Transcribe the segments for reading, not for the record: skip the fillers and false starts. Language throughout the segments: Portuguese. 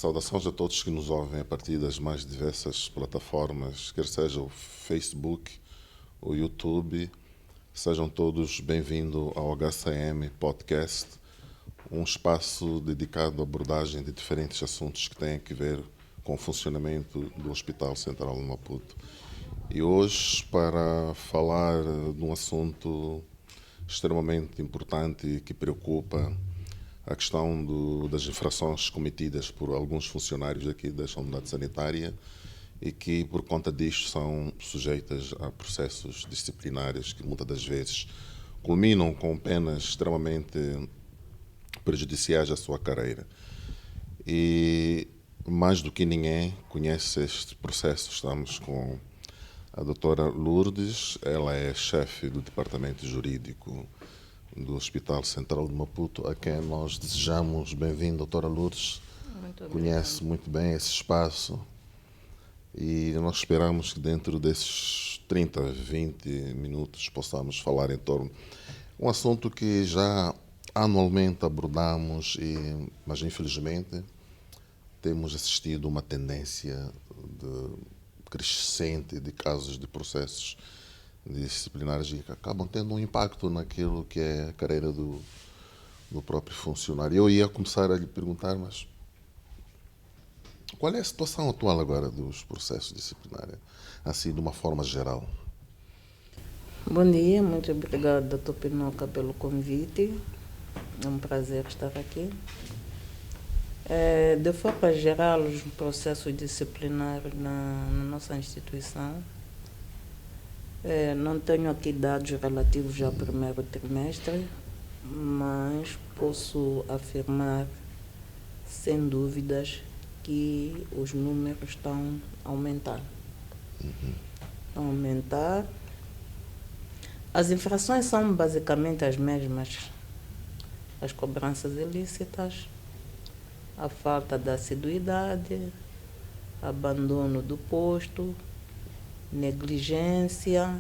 Saudações a todos que nos ouvem a partir das mais diversas plataformas, quer seja o Facebook, o YouTube. Sejam todos bem-vindos ao HCM Podcast, um espaço dedicado à abordagem de diferentes assuntos que têm a ver com o funcionamento do Hospital Central de Maputo. E hoje, para falar de um assunto extremamente importante e que preocupa, a questão das infrações cometidas por alguns funcionários aqui desta unidade sanitária e que, por conta disto, são sujeitas a processos disciplinares que muitas das vezes culminam com penas extremamente prejudiciais à sua carreira. E, mais do que ninguém, conhece este processo. Estamos com a doutora Lourdes, ela é chefe do Departamento Jurídico do Hospital Central de Maputo, a quem nós desejamos bem-vindo, doutora Lourdes. Muito Conhece muito bem esse espaço e nós esperamos que dentro desses 30, 20 minutos possamos falar em torno de um assunto que já anualmente abordamos, mas infelizmente temos assistido uma tendência crescente de casos de processos disciplinares que acabam tendo um impacto naquilo que é a carreira do próprio funcionário. Eu ia começar a lhe perguntar, mas qual é a situação atual agora dos processos disciplinares, assim de uma forma geral? Bom dia, muito obrigada, Dr. Pinoca, pelo convite. É um prazer estar aqui. De forma geral, os processos disciplinares na nossa instituição, não tenho aqui dados relativos ao primeiro trimestre, mas posso afirmar, sem dúvidas, que os números estão a aumentar. Estão a aumentar. As infrações são basicamente as mesmas. As cobranças ilícitas, a falta de assiduidade, abandono do posto, negligência.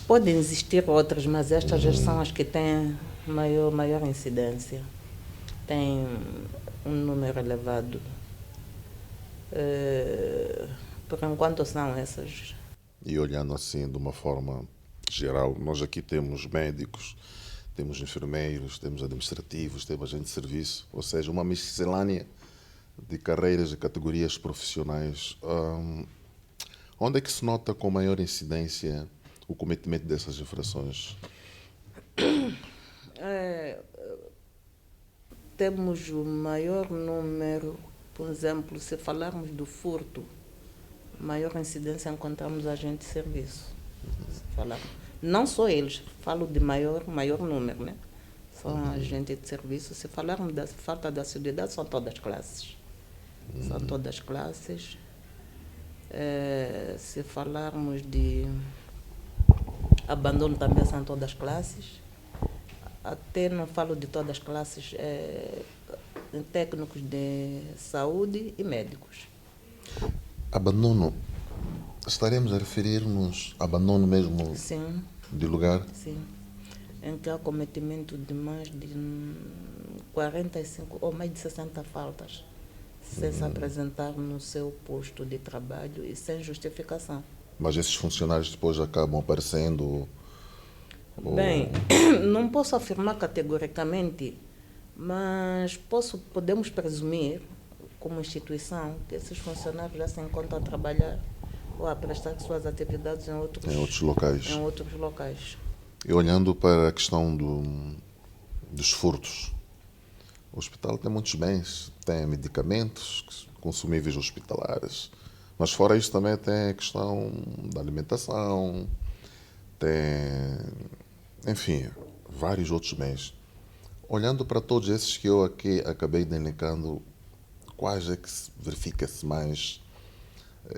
Podem existir outras, mas estas já são as que têm maior incidência. Tem um número elevado. Por enquanto são essas. E olhando assim de uma forma geral, nós aqui temos médicos, temos enfermeiros, temos administrativos, temos agentes de serviço, ou seja, uma miscelânea de carreiras e categorias profissionais. Onde é que se nota com maior incidência o cometimento dessas infrações? Temos o maior número, por exemplo, se falarmos do furto, maior incidência encontramos agentes de serviço. Não só eles, falo de maior número, né? São agentes de serviço. Se falarmos da falta de assiduidade, são todas classes. São todas classes. Se falarmos de abandono, também são todas classes. Até não falo de todas as classes, técnicos de saúde e médicos. Abandono, estaremos a referir-nos a abandono mesmo? Sim. De lugar? Sim. Em que há cometimento de mais de 45 ou mais de 60 faltas, sem se apresentar no seu posto de trabalho e sem justificação. Mas esses funcionários depois acabam aparecendo? Bem, não posso afirmar categoricamente, mas podemos presumir, como instituição, que esses funcionários já se encontram a trabalhar ou a prestar suas atividades em outros locais. E olhando para a questão dos furtos, o hospital tem muitos bens, tem medicamentos, consumíveis hospitalares, mas fora isso também tem a questão da alimentação, tem, enfim, vários outros bens. Olhando para todos esses que eu aqui acabei de elencando, quais é que verifica-se mais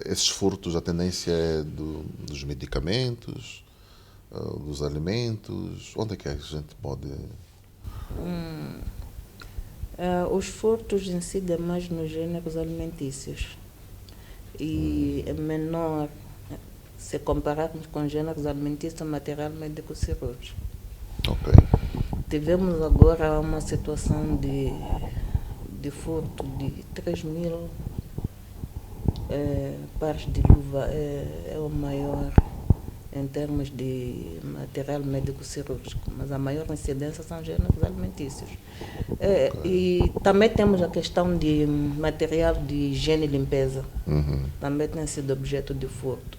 esses furtos? A tendência é dos medicamentos, dos alimentos? Onde é que a gente pode... Os furtos incidem mais nos gêneros alimentícios e é menor se compararmos com gêneros alimentícios, material médico cirúrgico. Ok. Tivemos agora uma situação de de furto de 3.000 pares de luva, é o maior em termos de material médico cirúrgico, mas a maior incidência são gêneros alimentícios. E também temos a questão de material de higiene e limpeza, também tem sido objeto de furto.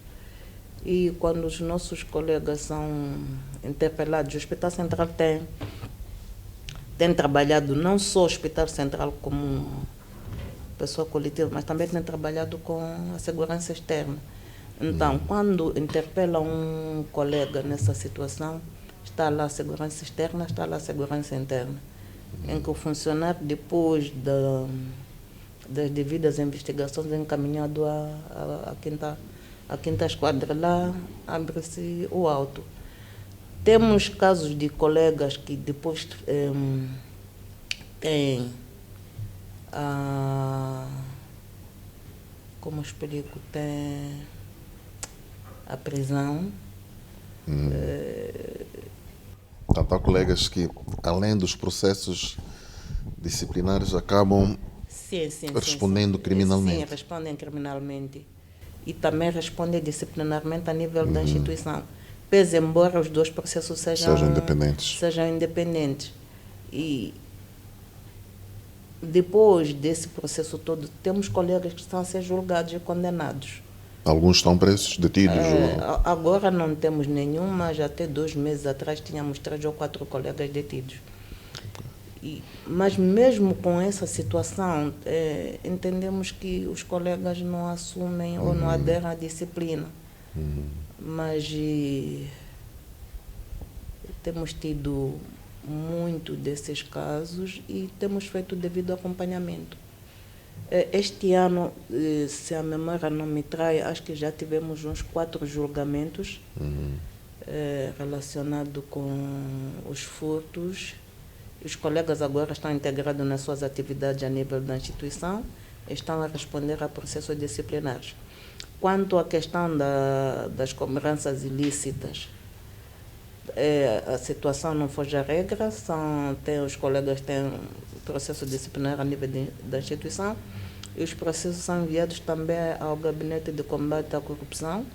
E quando os nossos colegas são interpelados, o Hospital Central tem trabalhado, não só o Hospital Central como pessoa coletiva, mas também tem trabalhado com a segurança externa. Então, quando interpela um colega nessa situação, está lá a segurança externa, está lá a segurança interna, em que o funcionário, depois das devidas investigações, é encaminhado à quinta esquadra, lá abre-se o auto. Temos casos de colegas que depois têm como explico, tem a prisão. Portanto, há colegas que, além dos processos disciplinares, acabam respondendo criminalmente. Sim, respondem criminalmente. E também respondem disciplinarmente a nível da instituição. Pese embora os dois processos sejam independentes. E depois desse processo todo, temos colegas que estão a ser julgados e condenados. Alguns estão presos, detidos? Agora não temos nenhum, mas até 2 meses atrás tínhamos 3 ou 4 colegas detidos. Mas mesmo com essa situação, entendemos que os colegas não assumem ou não aderem à disciplina. Mas temos tido muito desses casos e temos feito o devido acompanhamento. Este ano, se a memória não me trai, acho que já tivemos uns 4 julgamentos relacionados com os furtos. Os colegas agora estão integrados nas suas atividades a nível da instituição, estão a responder a processos disciplinares. Quanto à questão das cobranças ilícitas, a situação não foge à regra, os colegas têm processo disciplinar a nível da instituição e os processos são enviados também ao Gabinete de Combate à Corrupção,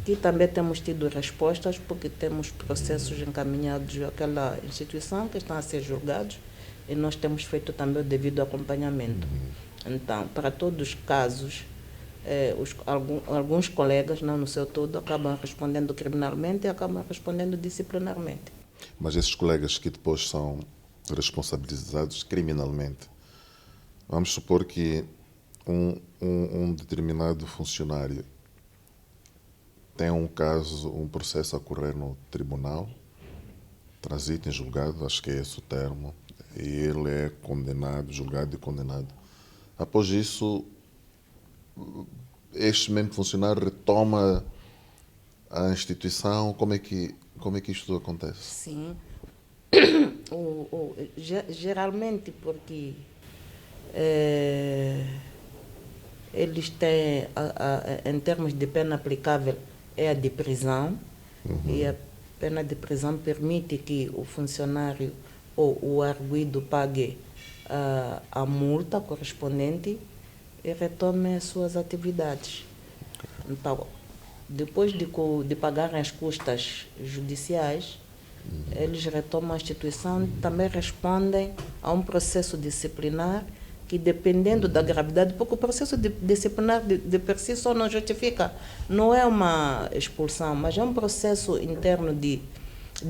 que também temos tido respostas, porque temos processos encaminhados àquela instituição que estão a ser julgados e nós temos feito também o devido acompanhamento. Então, para todos os casos, alguns colegas, não no seu todo, acabam respondendo criminalmente e acabam respondendo disciplinarmente. Mas esses colegas que depois são responsabilizados criminalmente, vamos supor que um determinado funcionário tem um processo a correr no tribunal, transita em julgado, acho que é esse o termo, e ele é condenado, julgado e condenado. Após isso, este mesmo funcionário retoma a instituição. Como é que isto acontece? Sim. Geralmente porque eles têm, em termos de pena aplicável, é a de prisão, e a pena de prisão permite que o funcionário ou o arguido pague a multa correspondente e retome as suas atividades. Então, depois de pagarem as custas judiciais, eles retomam a instituição e também respondem a um processo disciplinar que, dependendo da gravidade, porque o processo disciplinar de per si só não justifica, não é uma expulsão, mas é um processo interno de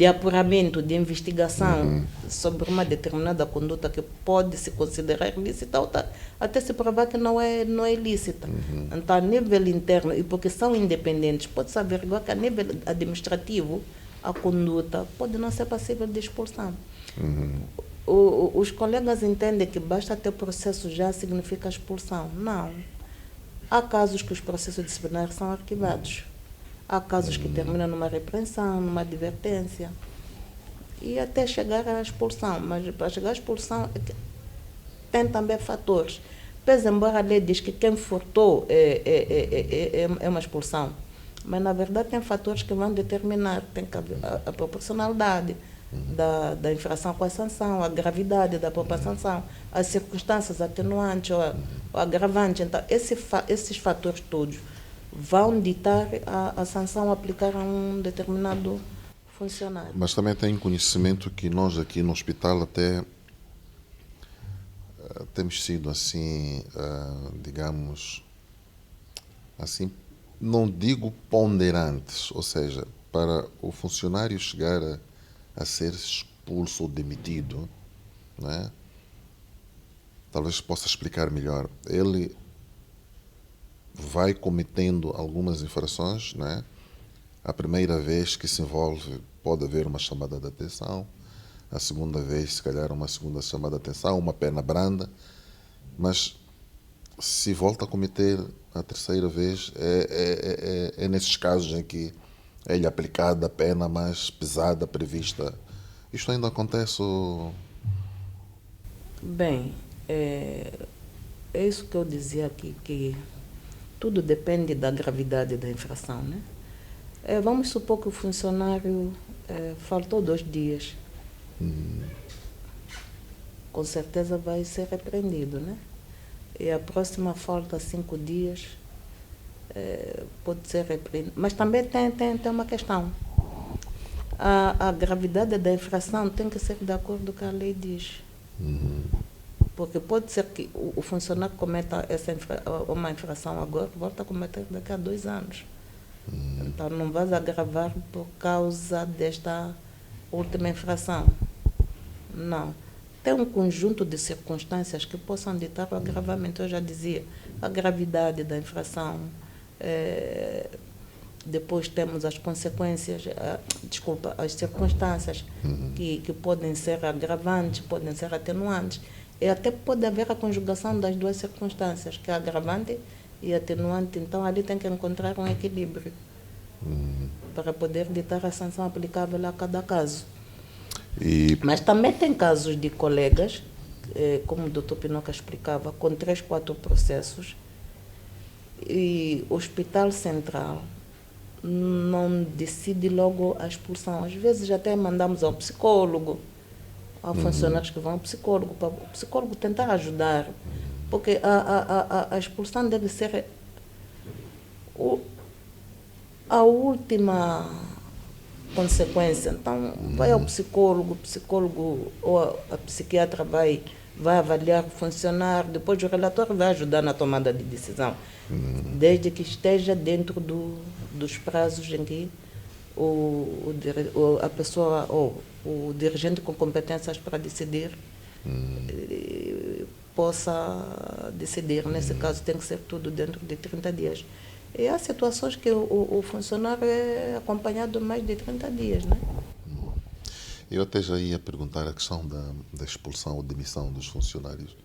apuramento, de investigação sobre uma determinada conduta que pode se considerar ilícita ou até se provar que não é ilícita. Então, a nível interno, e porque são independentes, pode-se averiguar que a nível administrativo a conduta pode não ser passível de expulsão. Os colegas entendem que basta ter processo já significa expulsão. Não. Há casos que os processos disciplinares são arquivados. Há casos que terminam numa repreensão, numa advertência. E até chegar à expulsão. Mas para chegar à expulsão tem também fatores. Pese embora a lei diz que quem furtou é uma expulsão. Mas, na verdade, tem fatores que vão determinar. Tem a proporcionalidade, da infração com a sanção, a gravidade da própria sanção, as circunstâncias atenuantes ou agravantes. Então, esses fatores todos vão ditar a sanção a aplicar a um determinado funcionário. Mas também tem conhecimento que nós aqui no hospital até temos sido assim, digamos, assim, não digo ponderantes, ou seja, para o funcionário chegar a ser expulso ou demitido, não é? Talvez possa explicar melhor. Ele vai cometendo algumas infrações, não é? A primeira vez que se envolve pode haver uma chamada de atenção, a segunda vez se calhar uma segunda chamada de atenção, uma pena branda, mas se volta a cometer a terceira vez, é nesses casos em que é-lhe aplicada a pena mais pesada prevista. Isto ainda acontece? Bem, é isso que eu dizia aqui, que tudo depende da gravidade da infração, né? Vamos supor que o funcionário faltou 2 dias. Com certeza vai ser repreendido, né? E a próxima falta 5 dias pode ser repreendido. Mas também tem uma questão. A gravidade da infração tem que ser de acordo com o que a lei diz. Porque pode ser que o funcionário cometa uma infração agora, volta a cometer daqui a 2 anos. Então não vais agravar por causa desta última infração. Não. Tem um conjunto de circunstâncias que possam ditar o agravamento. Eu já dizia, a gravidade da infração, depois temos as consequências, as circunstâncias que podem ser agravantes, podem ser atenuantes, e até pode haver a conjugação das 2 circunstâncias, que é agravante e atenuante. Então ali tem que encontrar um equilíbrio para poder ditar a sanção aplicável a cada caso. Mas também tem casos de colegas, como o Dr. Pinoca explicava, com 3, 4 processos, e o Hospital Central não decide logo a expulsão. Às vezes até mandamos ao psicólogo, a funcionários que vão ao psicólogo, para o psicólogo tentar ajudar, porque a expulsão deve ser a última consequência. Então, vai ao psicólogo, o psicólogo ou a psiquiatra vai avaliar o funcionário, depois o relatório vai ajudar na tomada de decisão, desde que esteja dentro dos prazos em que a pessoa ou o dirigente com competências para decidir possa decidir. Nesse caso, tem que ser tudo dentro de 30 dias. E há situações que o funcionário é acompanhado mais de 30 dias, né? Eu até já ia perguntar a questão da expulsão ou demissão dos funcionários.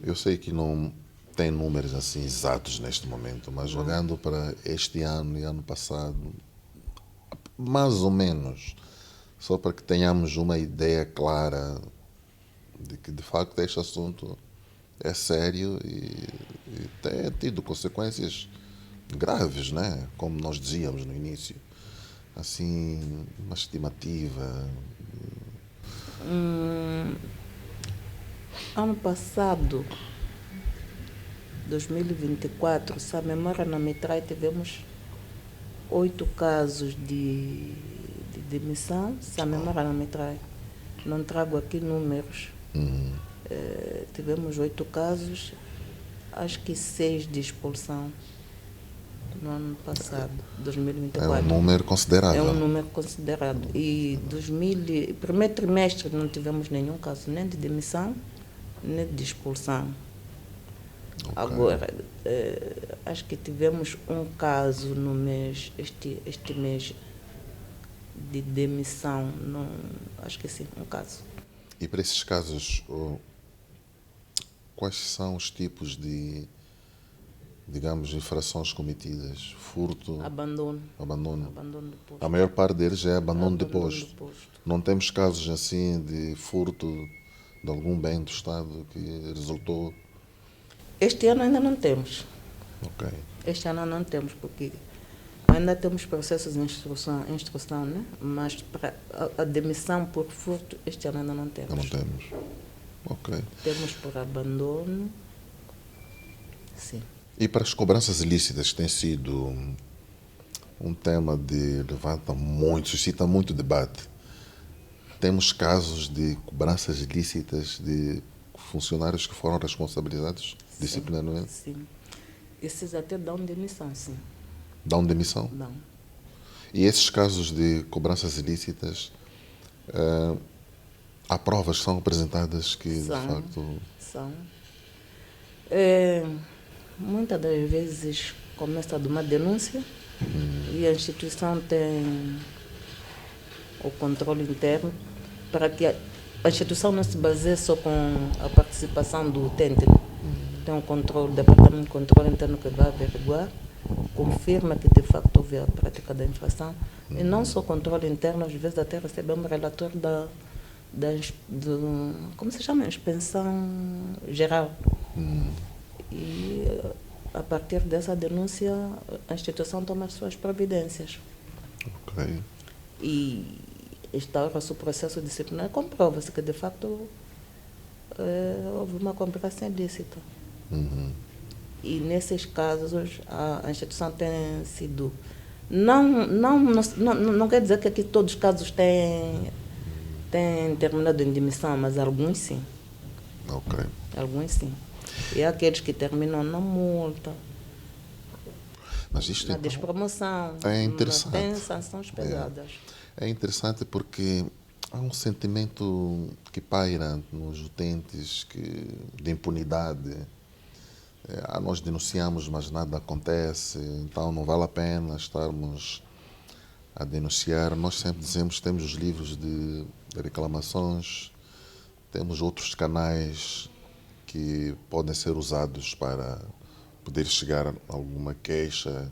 Eu sei que não tem números assim exatos neste momento, mas olhando para este ano e ano passado, mais ou menos, só para que tenhamos uma ideia clara de que de facto este assunto é sério e tem tido consequências graves, né? Como nós dizíamos no início. Assim, uma estimativa. Ano passado, 2024, se a memória não me trai, tivemos 8 casos de demissão, se a memória não me trai. Não trago aqui números. Tivemos 8 casos, acho que 6 de expulsão no ano passado, 2024. É um número considerável. É um número considerado. E primeiro trimestre não tivemos nenhum caso, nem de demissão, nem de expulsão. Okay. Agora, acho que tivemos um caso no mês, este mês, de demissão. Acho que sim, um caso. E para esses casos, quais são os tipos de, digamos, infrações cometidas? Furto? Abandono. Abandono do posto. A maior parte deles é abandono de posto. Não temos casos assim de furto de algum bem do Estado que resultou? Este ano ainda não temos. Ok. Este ano não temos, porque Ainda temos processos de instrução, né? Mas para a demissão por furto, este ano ainda não temos. Não temos. Ok. Temos por abandono, sim. E para as cobranças ilícitas, que tem sido um tema de suscita muito debate. Temos casos de cobranças ilícitas de funcionários que foram responsabilizados disciplinarmente? Sim. Esses até dão demissão, sim. Dão demissão? Dão. E esses casos de cobranças ilícitas, há provas que são apresentadas que, de facto... São. Muitas das vezes começa de uma denúncia e a instituição tem o controle interno para que a instituição não se baseie só com a participação do utente. Tem um controle, o departamento de controle interno que vai averiguar, confirma que de facto houve a prática da infração. E não só controle interno, às vezes até recebemos relatório como se chama? Inspeção geral. E a partir dessa denúncia, a instituição toma as suas providências. Ok. E instaura-se o processo disciplinar, comprova-se que de facto houve uma cooperação ilícita. E nesses casos a instituição tem sido... Não quer dizer que aqui todos os casos têm terminado em demissão, mas alguns sim. Ok. Alguns sim. E aqueles que terminam na multa, mas isto, na então, despromoção, é interessante. Tem sanções pesadas. É interessante porque há um sentimento que paira nos utentes de impunidade. Nós denunciamos, mas nada acontece, então não vale a pena estarmos a denunciar. Nós sempre dizemos que temos os livros de reclamações, temos outros canais que podem ser usados para poder chegar a alguma queixa.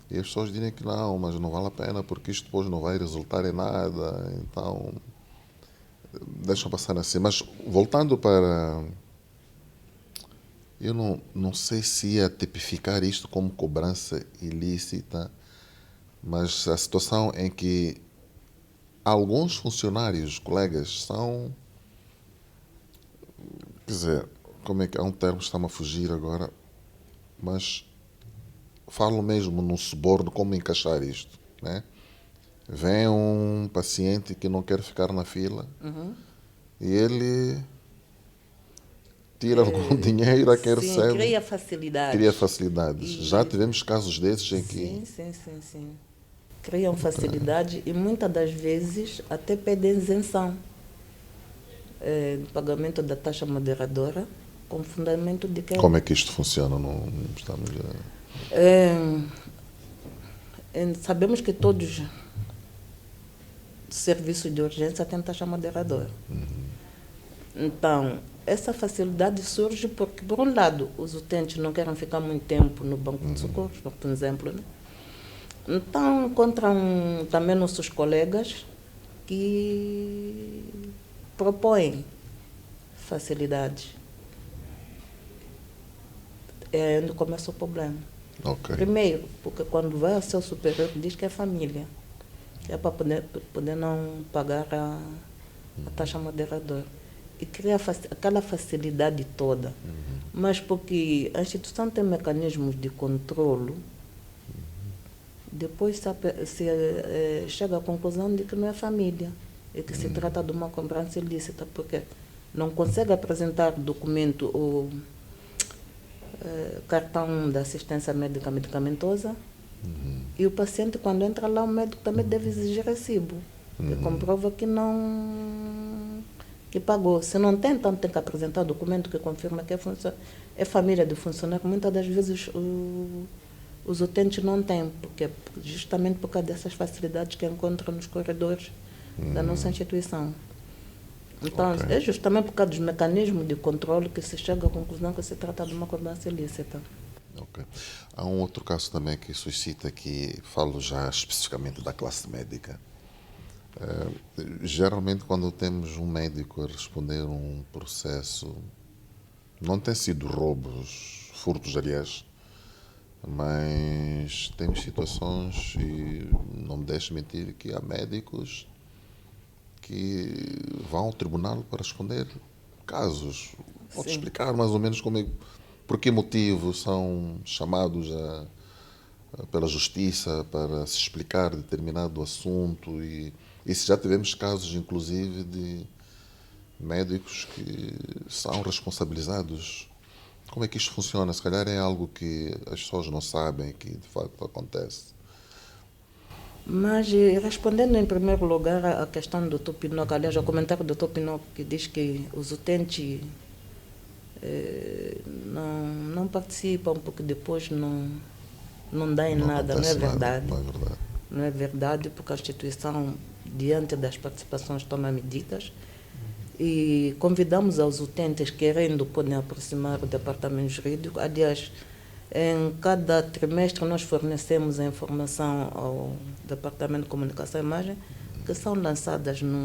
E as pessoas dizem que não, mas não vale a pena porque isto depois não vai resultar em nada. Então, deixam passar assim. Mas voltando para... Eu não sei se ia tipificar isto como cobrança ilícita, mas a situação em que alguns funcionários, colegas, são... Quer dizer, como é que há um termo que está-me a fugir agora, mas falo mesmo num suborno, como encaixar isto, né? Vem um paciente que não quer ficar na fila e ele tira algum dinheiro a quem recebe. Cria facilidades. Cria facilidades. Já tivemos casos desses em que... Sim. Criam facilidade e muitas das vezes até pedem isenção do pagamento da taxa moderadora com fundamento de que... Como é que isto funciona? Não estamos sabemos que todos os serviços de urgência têm taxa moderadora. Então, essa facilidade surge porque, por um lado, os utentes não querem ficar muito tempo no banco de socorros, por exemplo, né? Então, encontram também nossos colegas que propõem facilidades. É onde começa o problema. Okay. Primeiro, porque quando vai ao seu superior diz que é família. É para poder não pagar a taxa moderadora. E cria aquela facilidade toda. Mas porque a instituição tem mecanismos de controlo, depois se chega à conclusão de que não é família e que se trata de uma cobrança ilícita, porque não consegue apresentar documento ou cartão de assistência médica medicamentosa e o paciente, quando entra lá, o médico também deve exigir recibo que comprova que pagou. Se não tem, então tem que apresentar documento que confirma que é família do funcionário. Muitas das vezes os utentes não têm, justamente por causa dessas facilidades que encontram nos corredores da nossa instituição. Então, é justamente por causa dos mecanismos de controle que se chega à conclusão que se trata de uma cobrança ilícita. Okay. Há um outro caso também que suscita aqui, falo já especificamente da classe médica. Geralmente, quando temos um médico a responder um processo, não tem sido roubos, furtos, aliás, Mas temos situações, e não me deixe mentir, que há médicos que vão ao tribunal para responder casos. Pode Sim. explicar mais ou menos por que motivo são chamados pela justiça para se explicar determinado assunto. E se já tivemos casos, inclusive, de médicos que são responsabilizados. Como é que isto funciona? Se calhar é algo que as pessoas não sabem que de facto acontece. Mas respondendo em primeiro lugar à questão do Dr. Pinocchio, aliás, ao comentário do Dr. Pinocchio que diz que os utentes não participam porque depois não dá em Não nada, não é acontece nada, verdade. não é verdade. Não é verdade, porque a instituição, diante das participações, toma medidas e convidamos aos utentes, querendo, podem aproximar do departamento jurídico. Aliás, em cada trimestre nós fornecemos a informação ao Departamento de Comunicação e Imagem, que são lançadas nas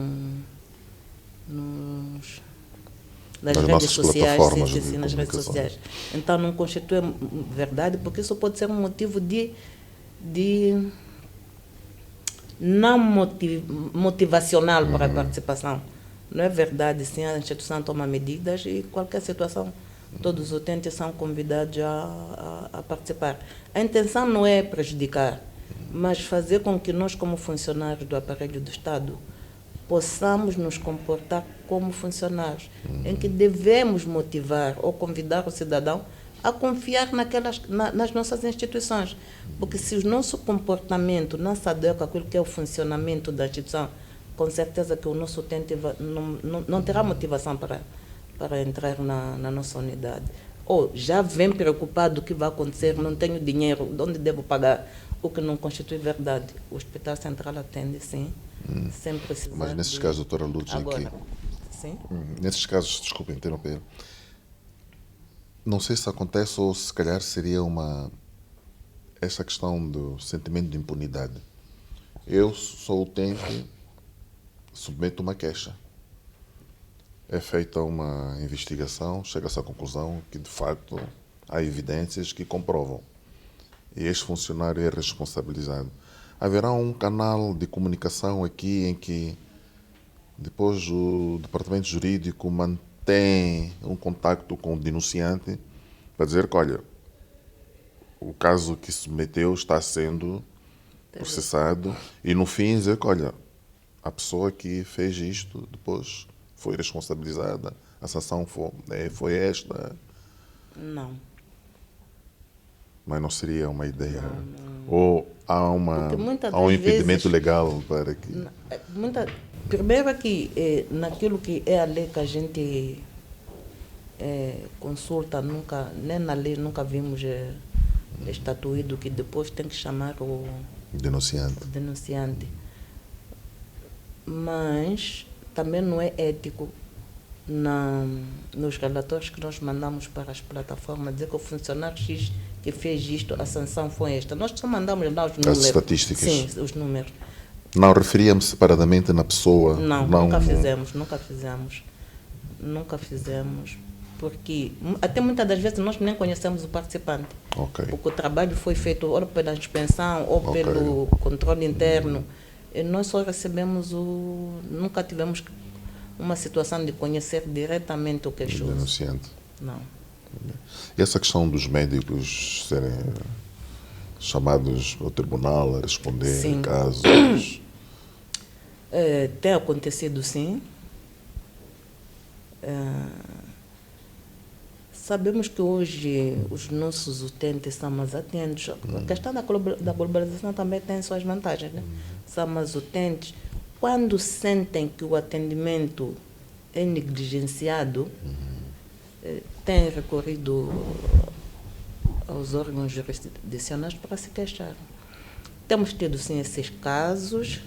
redes nossas sociais, plataformas sim, de sim, nas redes comunicação. sociais. Então não constitui verdade, porque isso pode ser um motivo de não motivacional para a participação. Não é verdade, sim, a instituição toma medidas e qualquer situação, todos os utentes são convidados a participar. A intenção não é prejudicar, mas fazer com que nós, como funcionários do aparelho do Estado, possamos nos comportar como funcionários, em que devemos motivar ou convidar o cidadão a confiar nas nossas instituições. Porque se o nosso comportamento não se adequa àquilo que é o funcionamento da instituição, com certeza que o nosso utente não terá motivação para entrar na nossa unidade. Ou já vem preocupado do que vai acontecer, não tenho dinheiro, de onde devo pagar, o que não constitui verdade. O Hospital Central atende, sim, sem precisar. Mas nesses casos, doutora Lourdes, Agora, aqui, sim? nesses casos, desculpe interromper, não sei se acontece ou se calhar seria essa questão do sentimento de impunidade. Eu sou utente, submeto uma queixa. É feita uma investigação, chega-se à conclusão que, de facto, há evidências que comprovam. E este funcionário é responsabilizado. Haverá um canal de comunicação aqui em que depois o departamento jurídico mantém um contacto com o denunciante para dizer que, olha, o caso que submeteu está sendo processado e no fim dizer que, olha, a pessoa que fez isto depois foi responsabilizada, a sanção foi esta. Não. Mas não seria uma ideia? Ou há um impedimento legal para que... Primeiro aqui, naquilo que é a lei que a gente consulta, nem na lei nunca vimos estatuído que depois tem que chamar o denunciante. Mas também não é ético nos relatórios que nós mandamos para as plataformas dizer que o funcionário X que fez isto, a sanção foi esta. Nós só mandamos lá os números. As estatísticas. Sim, os números. Não referíamos separadamente na pessoa? Não, nunca fizemos. Porque até muitas das vezes nós nem conhecemos o participante. Okay. Porque o trabalho foi feito ou pela inspeção ou pelo controle interno. E nós só recebemos nunca tivemos uma situação de conhecer diretamente o queixoso. O denunciante. Não. E essa questão dos médicos serem chamados ao tribunal a responder Sim. casos? Tem acontecido, sim. Sabemos que hoje os nossos utentes são mais atentos. A questão da globalização também tem suas vantagens, né? São mais utentes. Quando sentem que o atendimento é negligenciado, têm recorrido aos órgãos jurisdicionais para se queixar. Temos tido, sim, esses casos.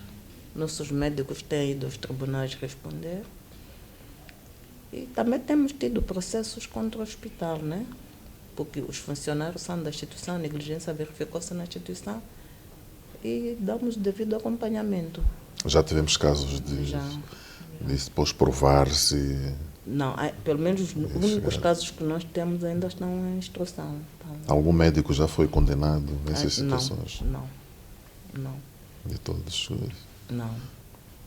Nossos médicos têm ido aos tribunais responder. E também temos tido processos contra o hospital, né? Porque os funcionários são da instituição, a negligência verificou-se na instituição e damos o devido acompanhamento. Já tivemos casos de depois provar-se? Não, pelo menos os únicos casos que nós temos ainda estão em instrução. Algum médico já foi condenado nessas Não, situações? não, De todos? não.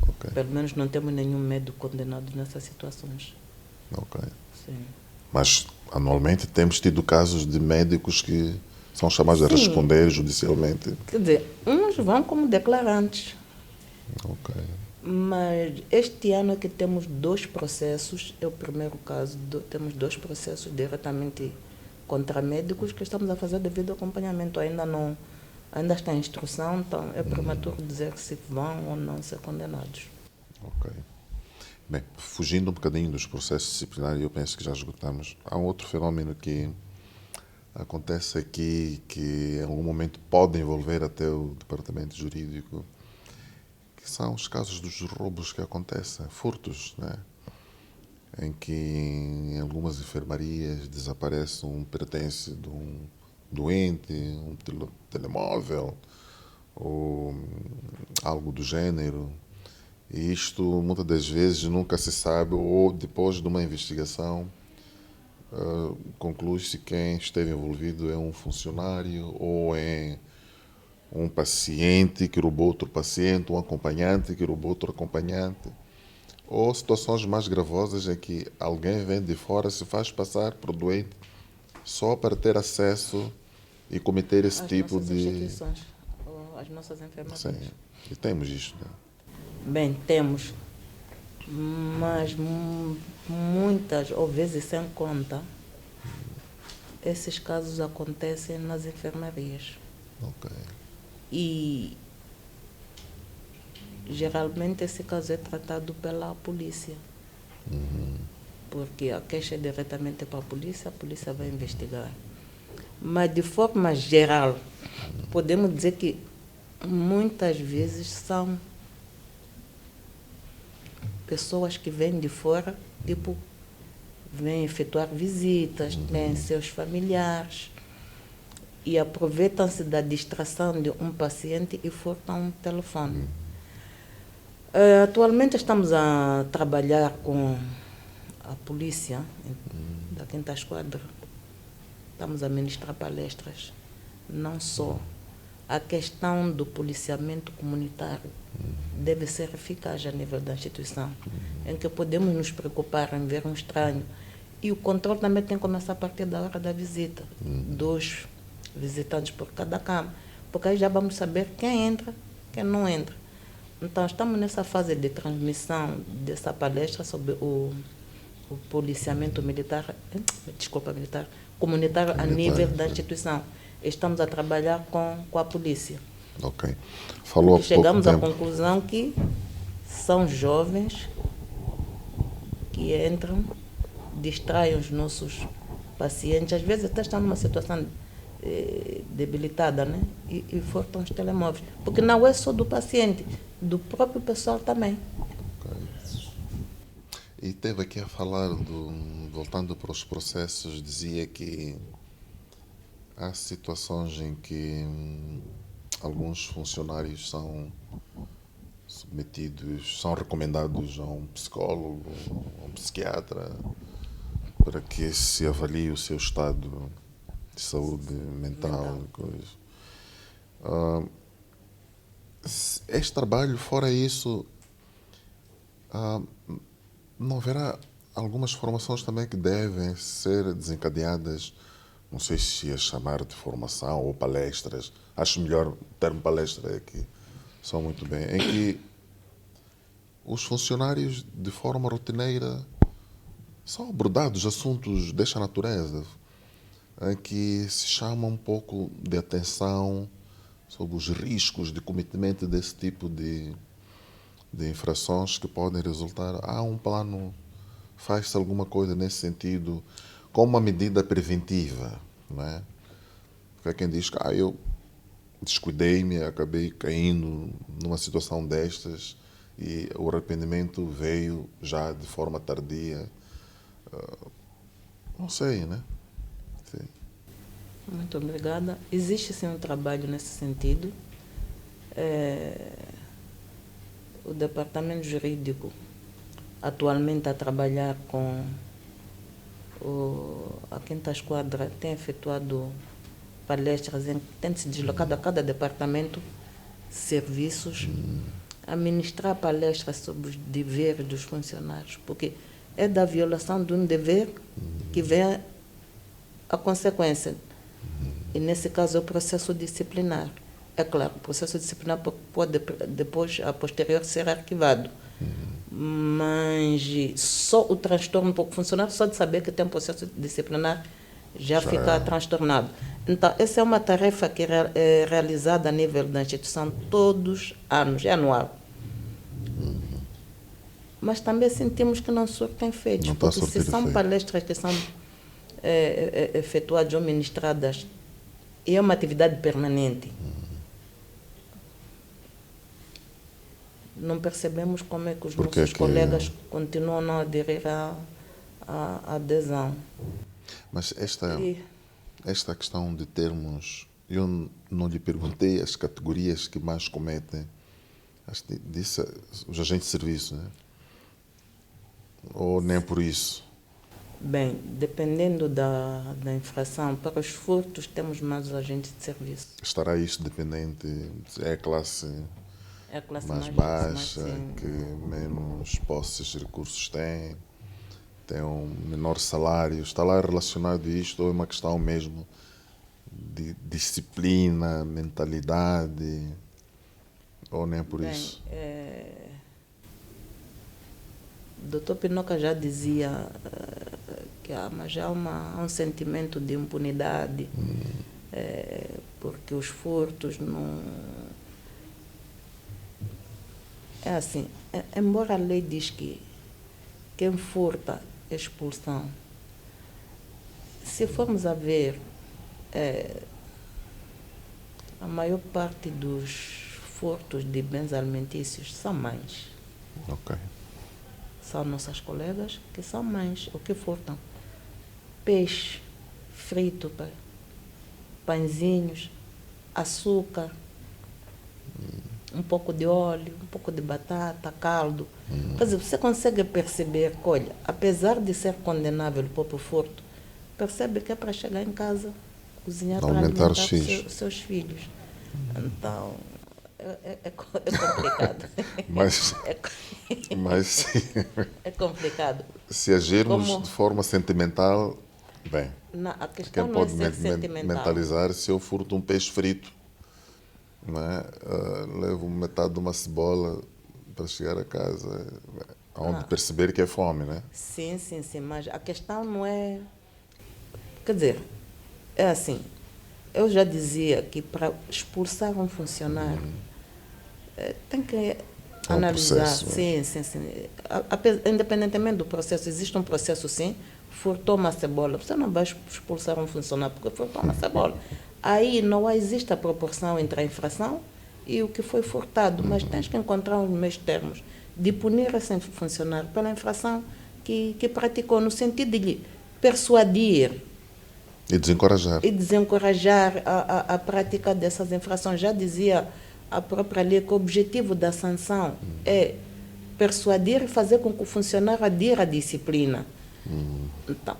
Ok, Pelo menos não temos nenhum médico condenado nessas situações. ok. Sim. Mas, anualmente, temos tido casos de médicos que são chamados a Sim, responder judicialmente. quer dizer, uns vão como declarantes, Ok, mas este ano é que temos 2 processos, é o primeiro caso, temos 2 processos diretamente contra médicos que estamos a fazer devido acompanhamento. Ainda está em instrução, então é prematuro dizer se vão ou não ser condenados. ok. Bem, fugindo um bocadinho dos processos disciplinares, eu penso que já esgotamos. Há um outro fenómeno que acontece aqui, que em algum momento pode envolver até o departamento jurídico, que são os casos dos roubos que acontecem, furtos, né? Em que em algumas enfermarias desaparece um pertence de um doente, um telemóvel ou algo do gênero. E isto muitas das vezes nunca se sabe, ou depois de uma investigação conclui-se que quem esteve envolvido é um funcionário ou é um paciente que roubou outro paciente, um acompanhante que roubou outro acompanhante. Ou situações mais gravosas em que alguém vem de fora, se faz passar por doente só para ter acesso e cometer esse As tipo nossas de... instituições, ou as nossas Sim, enfermarias. e temos isto, né? Bem, temos, mas muitas, ou vezes sem conta, esses casos acontecem nas enfermarias. Ok. E geralmente esse caso é tratado pela polícia. Porque a queixa é diretamente para a polícia vai investigar. Mas de forma geral, podemos dizer que muitas vezes são pessoas que vêm de fora, tipo, vêm efetuar visitas, têm seus familiares e aproveitam-se da distração de um paciente e furtam um telefone. Atualmente estamos a trabalhar com a polícia da 5ª Esquadra. Estamos a ministrar palestras. Não só a questão do policiamento comunitário deve ser eficaz a nível da instituição, em que podemos nos preocupar em ver um estranho. E o controle também tem que começar a partir da hora da visita, 2 visitantes por cada cama, porque aí já vamos saber quem entra, quem não entra. Então, estamos nessa fase de transmissão dessa palestra sobre o policiamento militar, militar, comunitário a nível da instituição. Estamos a trabalhar com a polícia. Ok. Falou há E pouco chegamos à tempo. conclusão que são jovens que entram, distraem os nossos pacientes, às vezes até estão numa situação debilitada, né? E furtam os telemóveis. Porque não é só do paciente, do próprio pessoal também. Ok. E teve aqui a falar, voltando para os processos, dizia que há situações em que alguns funcionários são submetidos, são recomendados a um psicólogo, a um psiquiatra, para que se avalie o seu estado de saúde mental e coisas. Este trabalho, fora isso, não haverá algumas formações também que devem ser desencadeadas, não sei se a chamar de formação ou palestras, acho melhor o termo palestra é que são muito bem, em que os funcionários, de forma rotineira, são abordados assuntos desta natureza, em que se chama um pouco de atenção sobre os riscos de cometimento desse tipo de infrações que podem resultar. Há um plano, faz-se alguma coisa nesse sentido, como uma medida preventiva, não é? Porque há quem diz que eu descuidei-me, acabei caindo numa situação destas e o arrependimento veio já de forma tardia. Não sei, né? Sim. Muito obrigada. Existe sim um trabalho nesse sentido. O departamento jurídico atualmente está a trabalhar com a 5ª Esquadra, tem efetuado palestras em que tem se deslocado a cada departamento, serviços, a ministrar palestras sobre os deveres dos funcionários, porque é da violação de um dever que vem a consequência. E nesse caso é o processo disciplinar. É claro, o processo disciplinar pode depois, a posterior, ser arquivado. Mas só o transtorno para o funcionário, só de saber que tem um processo disciplinar, já fica transtornado. Então, essa é uma tarefa que é realizada a nível da instituição todos os anos, é anual. Mas também sentimos que não surtem efeitos, porque se são palestras que são efetuadas ou ministradas, e é uma atividade permanente, não percebemos como é que os nossos colegas continuam a não aderir à adesão. Mas esta questão de termos, eu não lhe perguntei as categorias que mais cometem, disse os agentes de serviço, né? Ou nem por isso? Bem, dependendo da infração, para os furtos temos mais os agentes de serviço. Estará isso dependente? É a classe mais baixa, que menos posses de recursos tem um menor salário? Está lá relacionado a isto ou é uma questão mesmo de disciplina, mentalidade, ou nem por isso? Dr. Pinoca já dizia que mas há um sentimento de impunidade, porque os furtos não... É assim, embora a lei diz que quem furta é expulsão, se formos a ver, a maior parte dos furtos de bens alimentícios são mães. Ok. São nossas colegas que são mães, o que furtam? Peixe frito, pãezinhos, açúcar, um pouco de óleo, um pouco de batata, caldo. Quer dizer, você consegue perceber que, olha, apesar de ser condenável o próprio furto, percebe que é para chegar em casa, cozinhar para alimentar os seus filhos. Então, é complicado. Mas é complicado. Se agirmos de forma sentimental, bem, a questão quem não pode é ser sentimental. mentalizar, se eu furto um peixe frito, não é? Levo metade de uma cebola para chegar a casa, onde perceber que é fome, né? Sim, mas a questão não é... Quer dizer, é assim, eu já dizia que para expulsar um funcionário, tem que analisar, processo, sim. Independentemente do processo, existe um processo, sim. Furtou uma cebola, você não vai expulsar um funcionário porque furtou uma cebola. Aí não existe a proporção entre a infração e o que foi furtado, mas tens que encontrar os meios termos de punir esse funcionário pela infração que praticou, no sentido de lhe persuadir e desencorajar a prática dessas infrações. Já dizia a própria lei que o objetivo da sanção é persuadir e fazer com que o funcionário adira à disciplina. Então,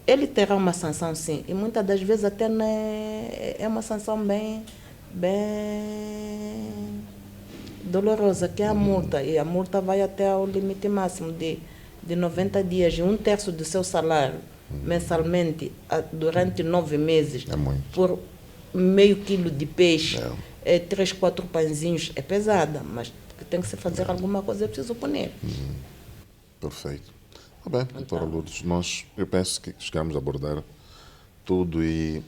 ele terá uma sanção, sim, e muitas das vezes até é uma sanção bem dolorosa, que é a multa, e a multa vai até ao limite máximo de 90 dias e 1/3 do seu salário mensalmente durante 9 meses, por meio quilo de peixe, 3, 4 pãezinhos, é pesada, mas tem que se fazer alguma coisa, é preciso punir. Perfeito. Tá bem, doutora Lourdes, eu penso que chegamos a abordar tudo e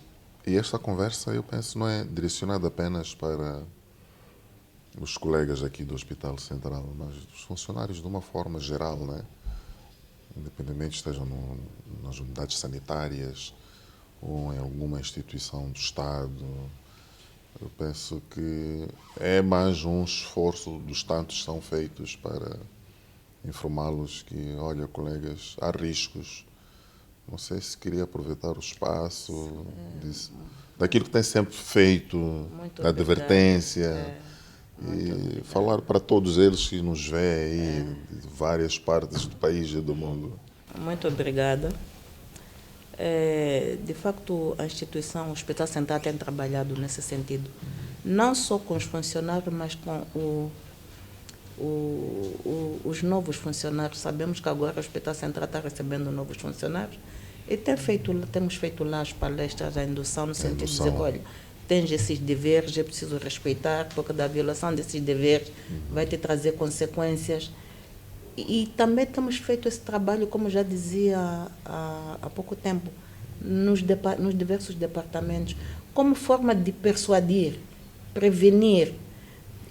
esta conversa, eu penso, não é direcionada apenas para os colegas aqui do Hospital Central, mas os funcionários de uma forma geral, né? Independente estejam nas unidades sanitárias ou em alguma instituição do Estado. Eu penso que é mais um esforço dos tantos que são feitos para informá-los que, olha, colegas, há riscos. Não sei se queria aproveitar o espaço daquilo que tem sempre feito, da advertência, e falar para todos eles que nos vêem aí de várias partes do país e do mundo. Muito obrigada. De facto, a instituição, o Hospital Central tem trabalhado nesse sentido. Não só com os funcionários, mas com os novos funcionários. Sabemos que agora o Hospital Central está recebendo novos funcionários e temos feito lá as palestras, a indução, no sentido de dizer, olha, tens esses deveres, é preciso respeitar, porque da violação desses deveres vai te trazer consequências. E também temos feito esse trabalho, como já dizia há pouco tempo, nos diversos departamentos, como forma de persuadir, prevenir,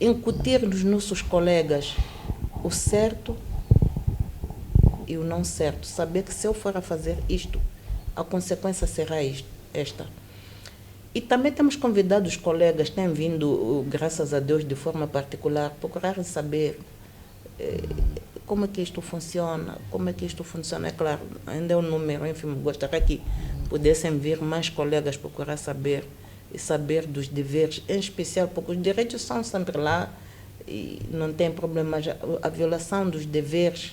incutir nos nossos colegas o certo e o não certo. Saber que se eu for a fazer isto, a consequência será esta. E também temos convidado os colegas, têm vindo, graças a Deus, de forma particular, procurar saber como é que isto funciona, É claro, ainda é um número, enfim, gostaria que pudessem vir mais colegas procurar saber e saber dos deveres, em especial, porque os direitos são sempre lá e não tem problema. A violação dos deveres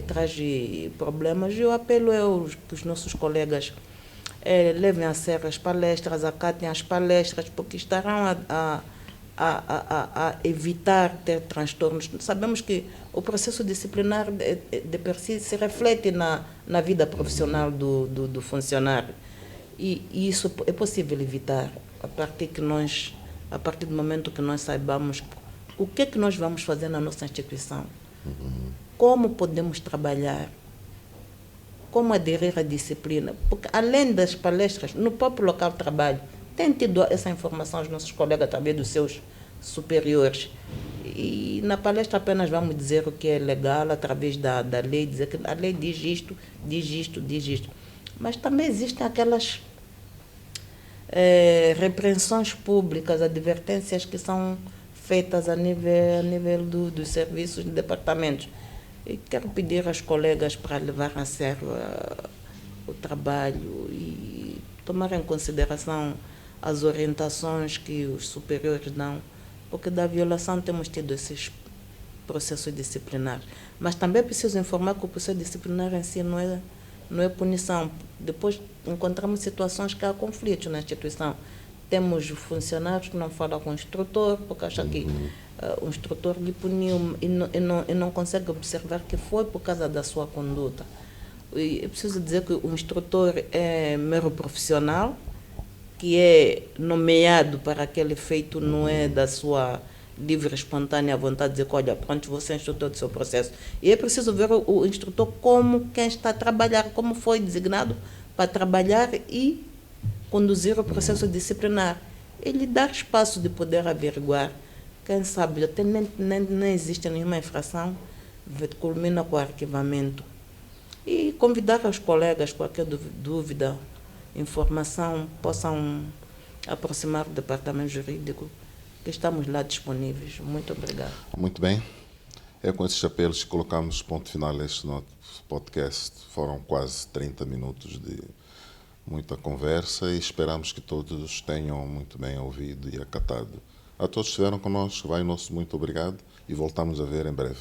traz problemas. E o apelo é que os nossos colegas levem a sério as palestras, acatem as palestras, porque estarão a evitar ter transtornos. Sabemos que o processo disciplinar de per si se reflete na vida profissional do funcionário. E isso é possível evitar a partir do momento que nós saibamos o que é que nós vamos fazer na nossa instituição, como podemos trabalhar, como aderir à disciplina. Porque, além das palestras, no próprio local de trabalho, têm tido essa informação aos nossos colegas através dos seus superiores. E na palestra apenas vamos dizer o que é legal através da lei, dizer que a lei diz isto, diz isto, diz isto. Mas também existem aquelas repreensões públicas, advertências que são feitas a nível dos serviços de departamentos. E quero pedir aos colegas para levar a sério o trabalho e tomar em consideração as orientações que os superiores dão, porque da violação temos tido esses processos disciplinares. Mas também é preciso informar que o processo disciplinar em si não é punição. Depois encontramos situações que há conflitos na instituição. Temos funcionários que não falam com o instrutor, porque acham que o instrutor lhe puniu e não consegue observar que foi por causa da sua conduta. E é preciso dizer que o instrutor é mero profissional, que é nomeado para aquele feito, não é da sua livre e espontânea vontade de dizer, olha, pronto, você é instrutor do seu processo. E é preciso ver o instrutor como quem está a trabalhar, como foi designado para trabalhar e conduzir o processo disciplinar. Ele dar espaço de poder averiguar. Quem sabe, até nem existe nenhuma infração, culmina com o arquivamento. E convidar os colegas, qualquer dúvida, informação, possam aproximar do departamento jurídico, que estamos lá disponíveis. Muito obrigada. Muito bem. É com esses apelos que colocamos ponto final a este nosso podcast. Foram quase 30 minutos de muita conversa e esperamos que todos tenham muito bem ouvido e acatado. A todos que estiveram conosco, vai o nosso muito obrigado e voltamos a ver em breve.